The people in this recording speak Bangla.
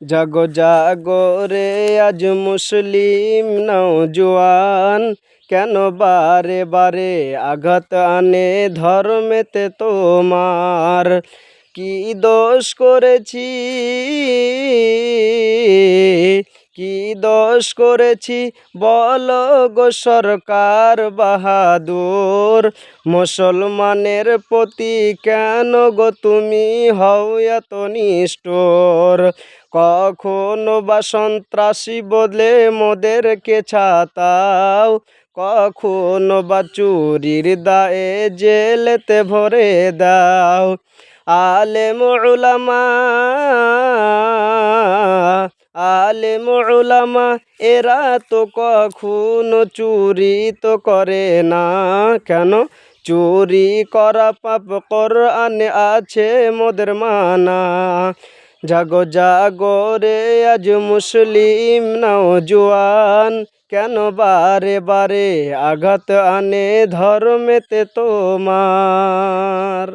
জাগো জাগো রে আজ মুসলিম নওজোয়ান, কেন বারে বারে আঘাত আনে ধর্মেতে তোমার? কি দোষ করেছি, কি দোষ করেছি বলো গো সরকার বাহাদুর? মুসলমানের প্রতি কেন গো তুমি হও এত নিষ্ঠুর? কখনো বা সন্ত্রাসী বলে মোদেরকে ছাতাও, কখনো বা চুরির দায়ে জেলেতে ভরে দাও। আলেম উলামা, আলেম উলামা এরা তো কখনো চুরি তো করে না, কেন? চুরি করা পাপ কোরআনে আছে মোদের মানা। জাগো জাগো রে আজ মুসলিম নওজোয়ান, কেন বারে বারে আঘাত আনে ধর্মেতে তোমার?